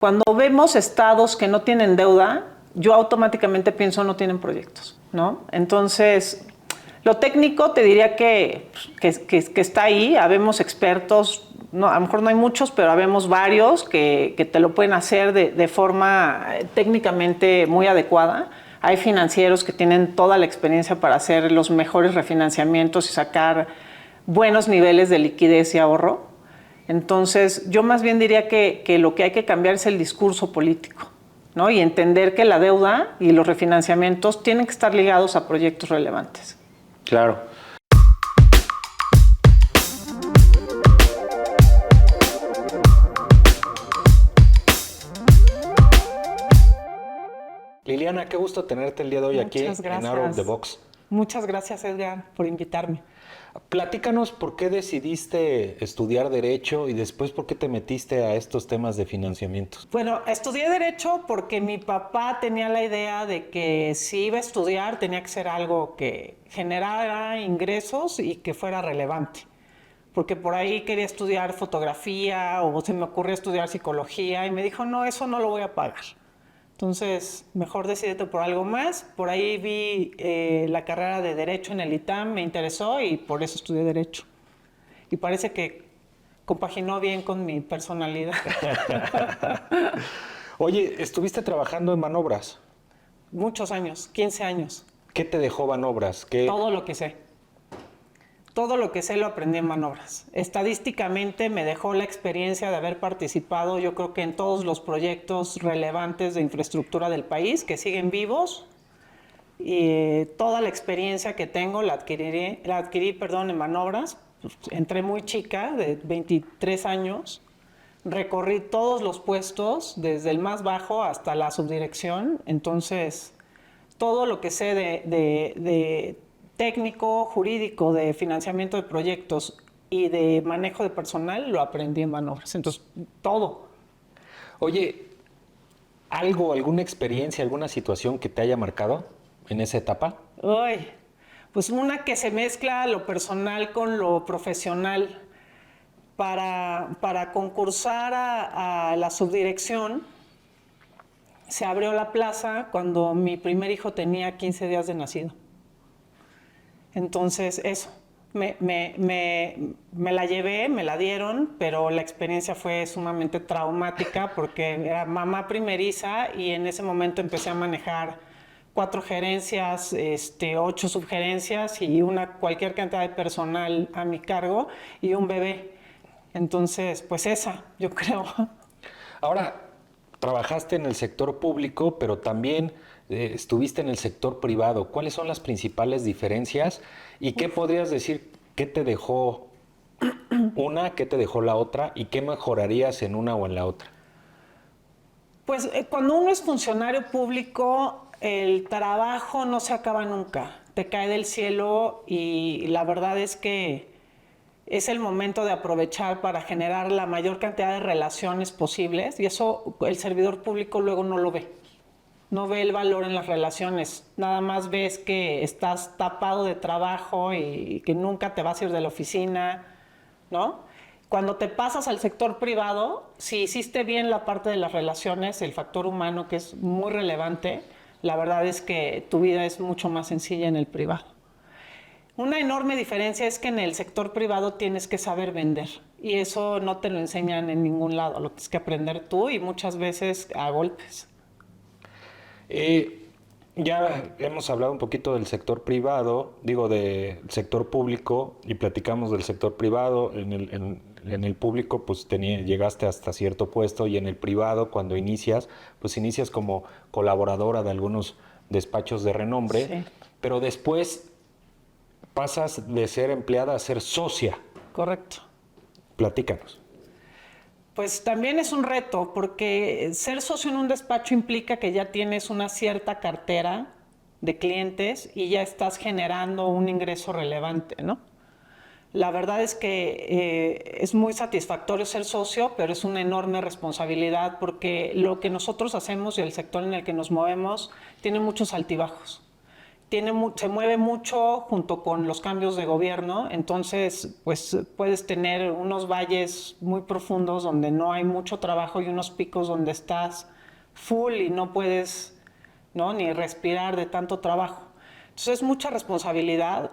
Cuando vemos estados que no tienen deuda, yo automáticamente pienso no tienen proyectos, ¿no? Entonces, lo técnico te diría que está ahí, habemos expertos, no, a lo mejor no hay muchos, pero habemos varios que te lo pueden hacer de forma técnicamente muy adecuada. Hay financieros que tienen toda la experiencia para hacer los mejores refinanciamientos y sacar buenos niveles de liquidez y ahorro. Entonces, yo más bien diría que lo que hay que cambiar es el discurso político, ¿no? Y entender que la deuda y los refinanciamientos tienen que estar ligados a proyectos relevantes. Claro. Liliana, qué gusto tenerte el día de hoy aquí en Out of the Box. Muchas gracias, Edgar, por invitarme. Platícanos por qué decidiste estudiar Derecho y después por qué te metiste a estos temas de financiamientos. Bueno, estudié Derecho porque mi papá tenía la idea de que si iba a estudiar tenía que ser algo que generara ingresos y que fuera relevante. Porque por ahí quería estudiar fotografía o se me ocurrió estudiar psicología y me dijo, no, eso no lo voy a pagar. Entonces, mejor decídete por algo más. Por ahí vi la carrera de Derecho en el ITAM, me interesó y por eso estudié Derecho. Y parece que compaginó bien con mi personalidad. Oye, ¿estuviste trabajando en Banobras? Muchos años, 15 años. ¿Qué te dejó Banobras? Todo lo que sé. Todo lo que sé lo aprendí en Banobras. Estadísticamente me dejó la experiencia de haber participado, yo creo que en todos los proyectos relevantes de infraestructura del país que siguen vivos. Y toda la experiencia que tengo la adquirí en Banobras. Pues, entré muy chica, de 23 años. Recorrí todos los puestos, desde el más bajo hasta la subdirección. Entonces, todo lo que sé de técnico, jurídico, de financiamiento de proyectos y de manejo de personal, lo aprendí en Banobras. Entonces, todo. Oye, alguna experiencia, alguna situación que te haya marcado en esa etapa? Uy, pues una que se mezcla lo personal con lo profesional. Para concursar a la subdirección, se abrió la plaza cuando mi primer hijo tenía 15 días de nacido. Entonces, eso, me la llevé, me la dieron, pero la experiencia fue sumamente traumática porque era mamá primeriza y en ese momento empecé a manejar 4 gerencias, 8 subgerencias y cualquier cantidad de personal a mi cargo y un bebé. Entonces, pues esa, yo creo. Ahora, trabajaste en el sector público, pero también estuviste en el sector privado. ¿Cuáles son las principales diferencias? ¿Y qué podrías decir? ¿Qué te dejó una? ¿Qué te dejó la otra? ¿Y qué mejorarías en una o en la otra? Pues cuando uno es funcionario público, el trabajo no se acaba nunca. Te cae del cielo y la verdad es que es el momento de aprovechar para generar la mayor cantidad de relaciones posibles y eso el servidor público luego no lo ve. No ve el valor en las relaciones, nada más ves que estás tapado de trabajo y que nunca te vas a ir de la oficina, ¿no? Cuando te pasas al sector privado, si hiciste bien la parte de las relaciones, el factor humano que es muy relevante, la verdad es que tu vida es mucho más sencilla en el privado. Una enorme diferencia es que en el sector privado tienes que saber vender y eso no te lo enseñan en ningún lado, lo tienes que aprender tú y muchas veces a golpes. Ya hemos hablado un poquito del sector privado, digo del sector público y platicamos del sector privado. En el público pues llegaste hasta cierto puesto y en el privado cuando inicias, pues inicias como colaboradora de algunos despachos de renombre, Sí. Pero después pasas de ser empleada a ser socia. Correcto. Platícanos. Pues también es un reto, porque ser socio en un despacho implica que ya tienes una cierta cartera de clientes y ya estás generando un ingreso relevante, ¿no? La verdad es que es muy satisfactorio ser socio, pero es una enorme responsabilidad porque lo que nosotros hacemos y el sector en el que nos movemos tiene muchos altibajos. se mueve mucho junto con los cambios de gobierno, entonces pues puedes tener unos valles muy profundos donde no hay mucho trabajo y unos picos donde estás full y no puedes, ¿no?, ni respirar de tanto trabajo. Entonces es mucha responsabilidad.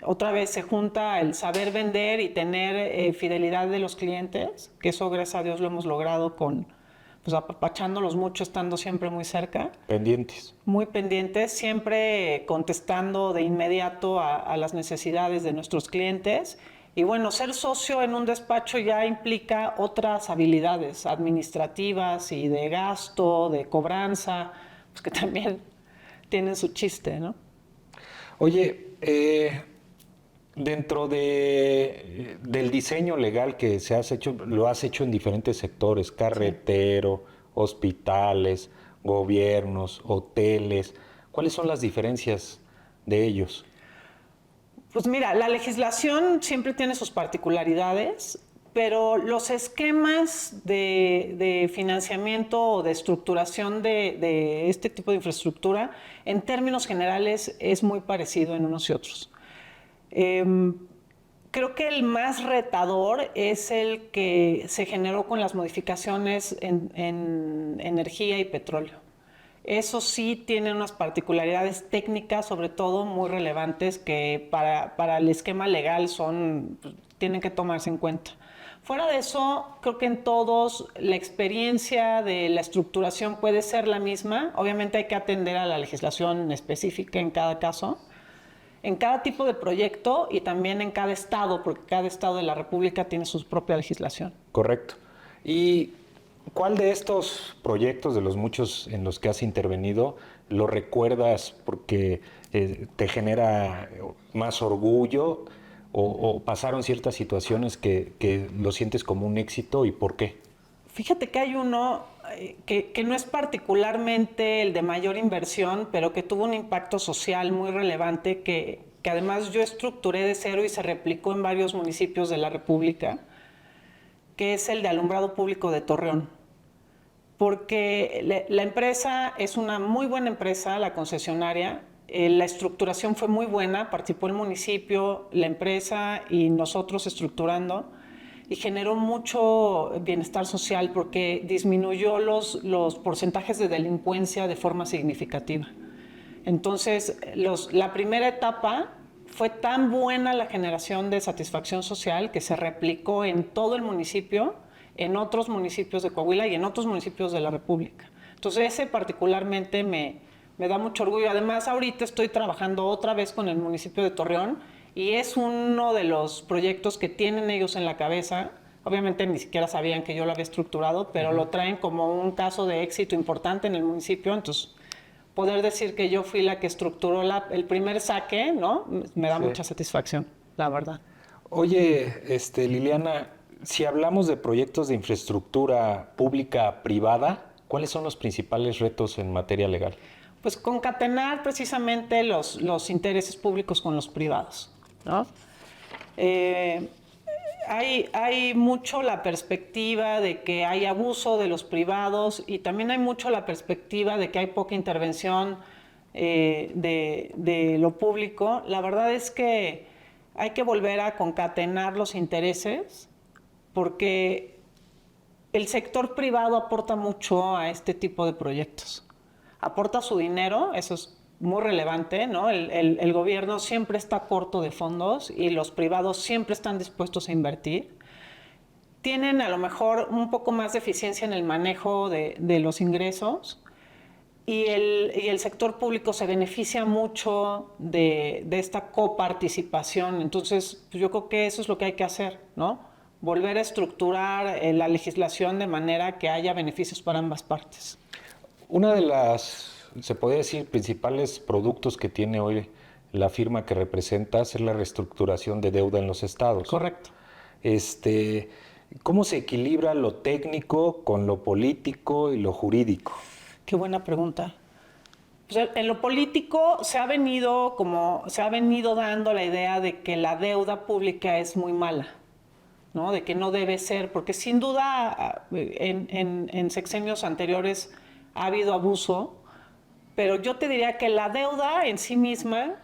Otra vez se junta el saber vender y tener fidelidad de los clientes, que eso gracias a Dios lo hemos logrado pues apapachándolos mucho, estando siempre muy cerca. Pendientes. Muy pendientes, siempre contestando de inmediato a las necesidades de nuestros clientes. Y bueno, ser socio en un despacho ya implica otras habilidades administrativas y de gasto, de cobranza, pues que también tienen su chiste, ¿no? Oye, dentro del diseño legal que lo has hecho en diferentes sectores, carretero, hospitales, gobiernos, hoteles. ¿Cuáles son las diferencias de ellos? Pues mira, la legislación siempre tiene sus particularidades, pero los esquemas de financiamiento o de estructuración de este tipo de infraestructura, en términos generales, es muy parecido en unos y otros. Creo que el más retador es el que se generó con las modificaciones en energía y petróleo. Eso sí tiene unas particularidades técnicas, sobre todo muy relevantes, que para el esquema legal tienen que tomarse en cuenta. Fuera de eso, creo que en todos la experiencia de la estructuración puede ser la misma. Obviamente hay que atender a la legislación específica en cada caso, en cada tipo de proyecto y también en cada estado, porque cada estado de la República tiene su propia legislación. Correcto. ¿Y cuál de estos proyectos, de los muchos en los que has intervenido, lo recuerdas porque te genera más orgullo o pasaron ciertas situaciones que lo sientes como un éxito y por qué? Fíjate que hay uno que no es particularmente el de mayor inversión, pero que tuvo un impacto social muy relevante, que además yo estructuré de cero y se replicó en varios municipios de la República, que es el de alumbrado público de Torreón. Porque la empresa es una muy buena empresa, la concesionaria, la estructuración fue muy buena, participó el municipio, la empresa y nosotros estructurando, y generó mucho bienestar social porque disminuyó los porcentajes de delincuencia de forma significativa. Entonces, la primera etapa fue tan buena la generación de satisfacción social que se replicó en todo el municipio, en otros municipios de Coahuila y en otros municipios de la República. Entonces, ese particularmente me da mucho orgullo. Además, ahorita estoy trabajando otra vez con el municipio de Torreón y es uno de los proyectos que tienen ellos en la cabeza. Obviamente ni siquiera sabían que yo lo había estructurado, pero lo traen como un caso de éxito importante en el municipio. Entonces, poder decir que yo fui la que estructuró el primer saque, ¿no? Me da mucha satisfacción, la verdad. Oye, Liliana, si hablamos de proyectos de infraestructura pública privada, ¿cuáles son los principales retos en materia legal? Pues concatenar precisamente los intereses públicos con los privados, ¿no? Hay mucho la perspectiva de que hay abuso de los privados y también hay mucho la perspectiva de que hay poca intervención de lo público. La verdad es que hay que volver a concatenar los intereses porque el sector privado aporta mucho a este tipo de proyectos. Aporta su dinero, eso es muy relevante, ¿no? El gobierno siempre está corto de fondos y los privados siempre están dispuestos a invertir. Tienen a lo mejor un poco más de eficiencia en el manejo de los ingresos y el sector público se beneficia mucho de esta coparticipación. Entonces, pues yo creo que eso es lo que hay que hacer, ¿no? Volver a estructurar la legislación de manera que haya beneficios para ambas partes. Una de las, se podría decir, principales productos que tiene hoy la firma que representas es la reestructuración de deuda en los estados. Correcto. ¿Cómo se equilibra lo técnico con lo político y lo jurídico? Qué buena pregunta. Pues en lo político se ha venido dando la idea de que la deuda pública es muy mala, ¿no? De que no debe ser, porque sin duda en sexenios anteriores ha habido abuso, Pero yo te diría que la deuda en sí misma,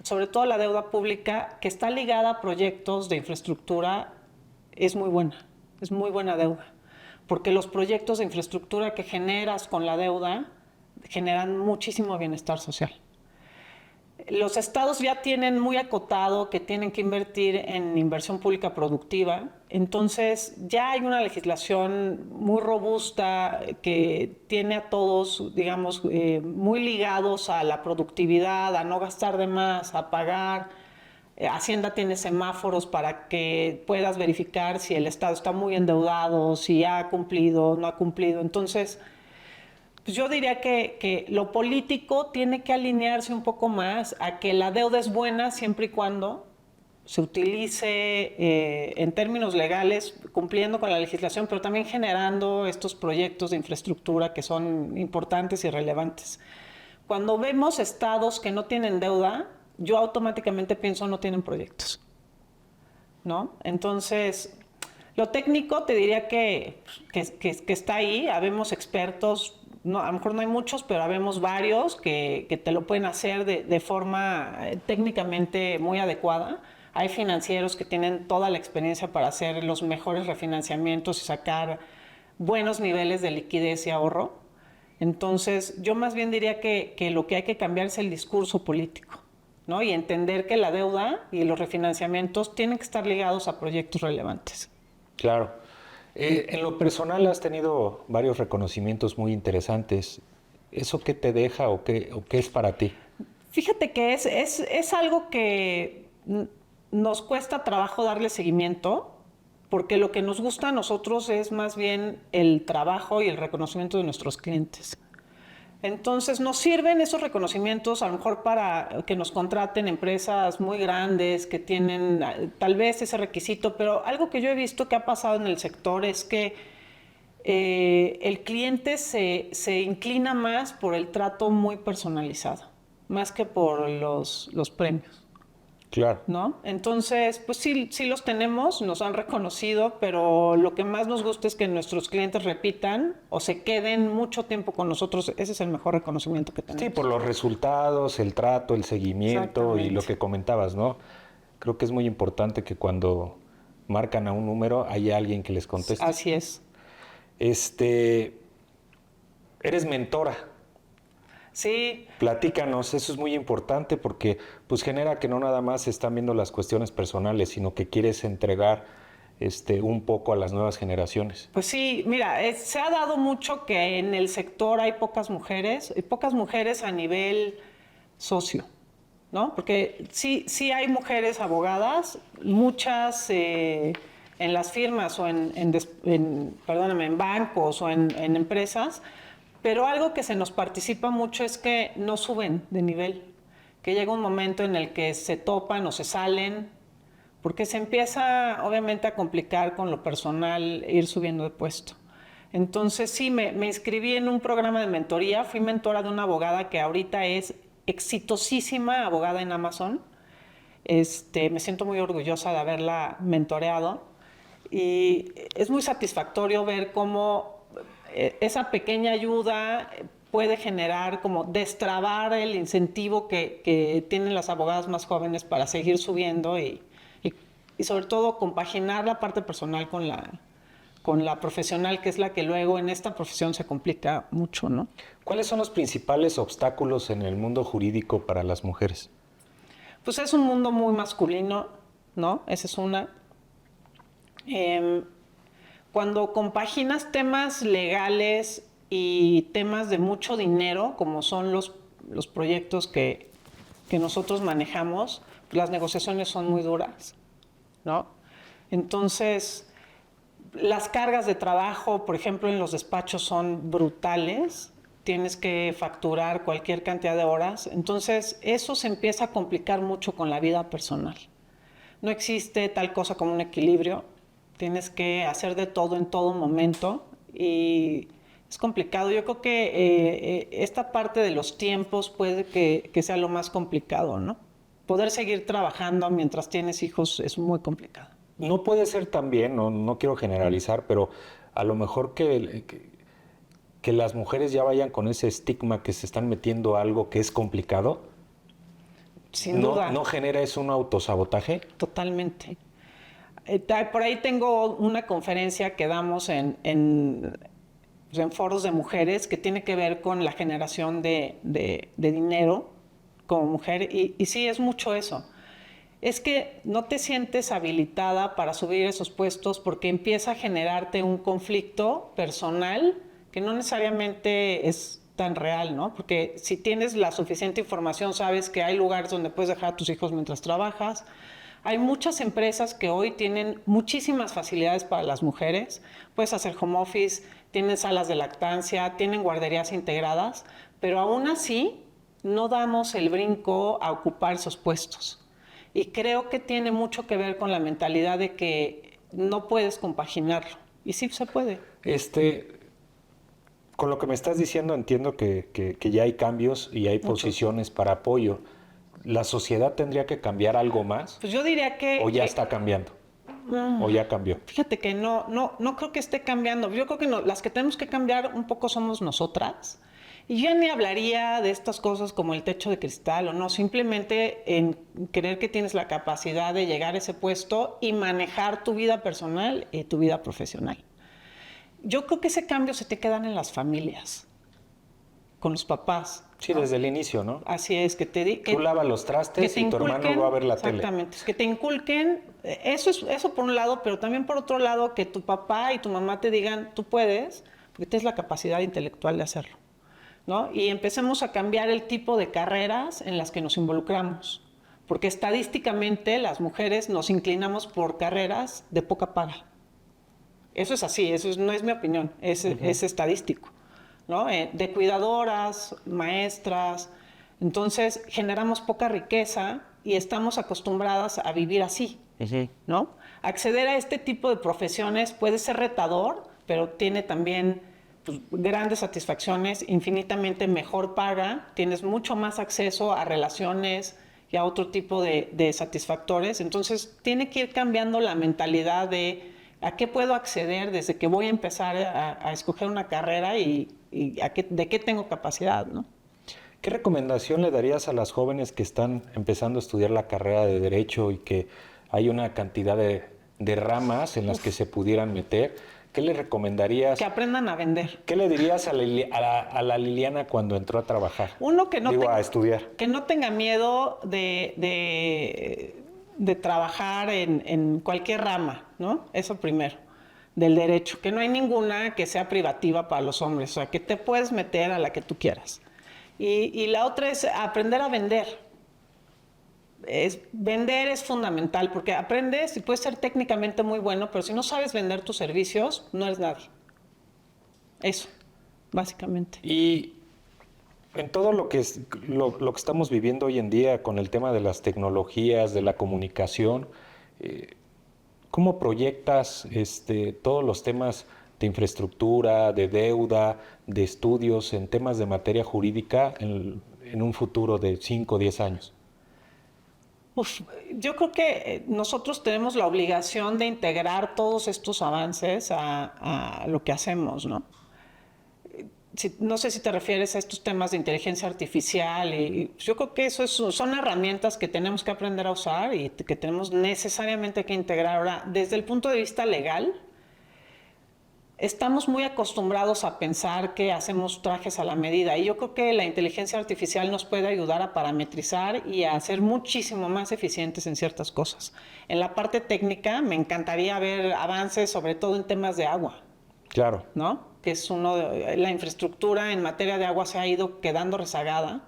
sobre todo la deuda pública, que está ligada a proyectos de infraestructura, es muy buena deuda. Porque los proyectos de infraestructura que generas con la deuda generan muchísimo bienestar social. Los estados ya tienen muy acotado que tienen que invertir en inversión pública productiva, entonces ya hay una legislación muy robusta que tiene a todos, digamos, muy ligados a la productividad, a no gastar de más, a pagar. Hacienda tiene semáforos para que puedas verificar si el estado está muy endeudado, si ha cumplido, no ha cumplido. Entonces, pues yo diría que lo político tiene que alinearse un poco más a que la deuda es buena siempre y cuando se utilice en términos legales, cumpliendo con la legislación, pero también generando estos proyectos de infraestructura que son importantes y relevantes. Cuando vemos estados que no tienen deuda, yo automáticamente pienso no tienen proyectos, ¿no? Entonces, lo técnico te diría que está ahí, habemos expertos, no, a lo mejor no hay muchos, pero habemos varios que te lo pueden hacer de forma técnicamente muy adecuada. Hay financieros que tienen toda la experiencia para hacer los mejores refinanciamientos y sacar buenos niveles de liquidez y ahorro. Entonces, yo más bien diría que lo que hay que cambiar es el discurso político, ¿no? Y entender que la deuda y los refinanciamientos tienen que estar ligados a proyectos relevantes. Claro. En lo personal has tenido varios reconocimientos muy interesantes. ¿Eso qué te deja o qué es para ti? Fíjate que es algo que nos cuesta trabajo darle seguimiento, porque lo que nos gusta a nosotros es más bien el trabajo y el reconocimiento de nuestros clientes. Entonces nos sirven esos reconocimientos a lo mejor para que nos contraten empresas muy grandes que tienen tal vez ese requisito, pero algo que yo he visto que ha pasado en el sector es que el cliente se inclina más por el trato muy personalizado, más que por los premios. Claro. ¿No? Entonces, pues sí los tenemos, nos han reconocido, pero lo que más nos gusta es que nuestros clientes repitan o se queden mucho tiempo con nosotros. Ese es el mejor reconocimiento que tenemos. Sí, por los resultados, el trato, el seguimiento y lo que comentabas, ¿no? Creo que es muy importante que cuando marcan a un número haya alguien que les conteste. Así es. Eres mentora. Sí. Platícanos, eso es muy importante porque pues genera que no nada más se están viendo las cuestiones personales, sino que quieres entregar un poco a las nuevas generaciones. Pues sí, mira, se ha dado mucho que en el sector hay pocas mujeres a nivel socio, ¿no? Porque sí hay mujeres abogadas, muchas en las firmas o en bancos o en empresas, pero algo que se nos participa mucho es que no suben de nivel, que llega un momento en el que se topan o se salen, porque se empieza obviamente a complicar con lo personal ir subiendo de puesto. Entonces sí, me inscribí en un programa de mentoría, fui mentora de una abogada que ahorita es exitosísima abogada en Amazon. Me siento muy orgullosa de haberla mentoreado y es muy satisfactorio ver cómo esa pequeña ayuda puede generar como destrabar el incentivo que tienen las abogadas más jóvenes para seguir subiendo y sobre todo compaginar la parte personal con la profesional, que es la que luego en esta profesión se complica mucho, ¿no? ¿Cuáles son los principales obstáculos en el mundo jurídico para las mujeres? Pues es un mundo muy masculino, ¿no? Esa es una. Cuando compaginas temas legales y temas de mucho dinero, como son los proyectos que nosotros manejamos, las negociaciones son muy duras, ¿no? Entonces, las cargas de trabajo, por ejemplo, en los despachos son brutales. Tienes que facturar cualquier cantidad de horas. Entonces, eso se empieza a complicar mucho con la vida personal. No existe tal cosa como un equilibrio. Tienes que hacer de todo en todo momento y es complicado. Yo creo que esta parte de los tiempos puede que sea lo más complicado, ¿no? Poder seguir trabajando mientras tienes hijos es muy complicado. No puede ser también, no quiero generalizar, pero a lo mejor que que las mujeres ya vayan con ese estigma que se están metiendo a algo que es complicado? Sin duda. ¿No genera eso un autosabotaje? Totalmente. Por ahí tengo una conferencia que damos en foros de mujeres que tiene que ver con la generación de dinero como mujer. Y sí, es mucho eso. Es que no te sientes habilitada para subir esos puestos porque empieza a generarte un conflicto personal que no necesariamente es tan real, ¿no? Porque si tienes la suficiente información, sabes que hay lugares donde puedes dejar a tus hijos mientras trabajas. Hay muchas empresas que hoy tienen muchísimas facilidades para las mujeres. Puedes hacer home office, tienen salas de lactancia, tienen guarderías integradas, pero aún así no damos el brinco a ocupar esos puestos. Y creo que tiene mucho que ver con la mentalidad de que no puedes compaginarlo. Y sí se puede. Con lo que me estás diciendo entiendo que ya hay cambios y hay posiciones para apoyo. ¿La sociedad tendría que cambiar algo más? Pues yo diría que... ¿O ya está cambiando? ¿O ya cambió? Fíjate que no creo que esté cambiando. Yo creo que las que tenemos que cambiar un poco somos nosotras. Y yo ni hablaría de estas cosas como el techo de cristal o no, simplemente en creer que tienes la capacidad de llegar a ese puesto y manejar tu vida personal y tu vida profesional. Yo creo que ese cambio se te quedan en las familias, con los papás. Sí, ¿no? Desde el inicio, ¿no? Así es, tú lavas los trastes y tu hermano va a ver la tele. Exactamente, que te inculquen, eso por un lado, pero también por otro lado que tu papá y tu mamá te digan, tú puedes, porque tienes la capacidad intelectual de hacerlo, ¿no? Y empecemos a cambiar el tipo de carreras en las que nos involucramos, porque estadísticamente las mujeres nos inclinamos por carreras de poca paga. Eso es así, no es mi opinión, es estadístico, ¿no? De cuidadoras, maestras. Entonces generamos poca riqueza y estamos acostumbradas a vivir así, ¿no? Acceder a este tipo de profesiones puede ser retador, pero tiene también pues, grandes satisfacciones, infinitamente mejor paga, tienes mucho más acceso a relaciones y a otro tipo de satisfactores. Entonces tiene que ir cambiando la mentalidad de a qué puedo acceder desde que voy a empezar a escoger una carrera y de qué tengo capacidad, ¿no? ¿Qué recomendación le darías a las jóvenes que están empezando a estudiar la carrera de Derecho y que hay una cantidad de ramas en las que se pudieran meter? ¿Qué le recomendarías? Que aprendan a vender. ¿Qué le dirías a la Liliana cuando entró a trabajar? Uno, que no a estudiar. Que no tenga miedo de trabajar en cualquier rama, ¿no? Eso primero, del derecho. Que no hay ninguna que sea privativa para los hombres. O sea, que te puedes meter a la que tú quieras. Y la otra es aprender a vender. Vender es fundamental porque aprendes y puedes ser técnicamente muy bueno, pero si no sabes vender tus servicios, no eres nadie. Eso, básicamente. Y en todo lo que estamos viviendo hoy en día con el tema de las tecnologías, de la comunicación, ¿cómo proyectas todos los temas de infraestructura, de deuda, de estudios en temas de materia jurídica en un futuro de 5 o 10 años? Yo creo que nosotros tenemos la obligación de integrar todos estos avances a lo que hacemos, ¿no? No sé si te refieres a estos temas de inteligencia artificial y yo creo que son herramientas que tenemos que aprender a usar y que tenemos necesariamente que integrar. Ahora, desde el punto de vista legal, estamos muy acostumbrados a pensar que hacemos trajes a la medida y yo creo que la inteligencia artificial nos puede ayudar a parametrizar y a ser muchísimo más eficientes en ciertas cosas. En la parte técnica me encantaría ver avances, sobre todo en temas de agua. Claro. ¿No? Que es la infraestructura en materia de agua se ha ido quedando rezagada.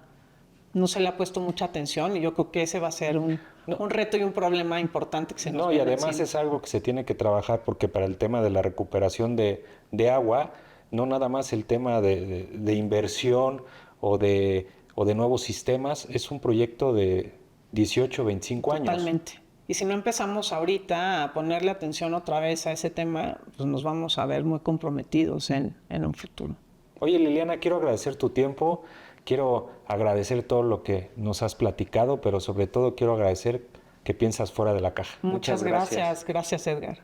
No se le ha puesto mucha atención y yo creo que ese va a ser un reto y un problema importante que se nos y además encima. Es algo que se tiene que trabajar porque para el tema de la recuperación de agua, no nada más el tema de inversión o de nuevos sistemas, es un proyecto de 18, 25 años. Totalmente. Y si no empezamos ahorita a ponerle atención otra vez a ese tema, pues nos vamos a ver muy comprometidos en un futuro. Oye, Liliana, quiero agradecer tu tiempo. Quiero agradecer todo lo que nos has platicado, pero sobre todo quiero agradecer que piensas fuera de la caja. Muchas gracias. Gracias, Edgar.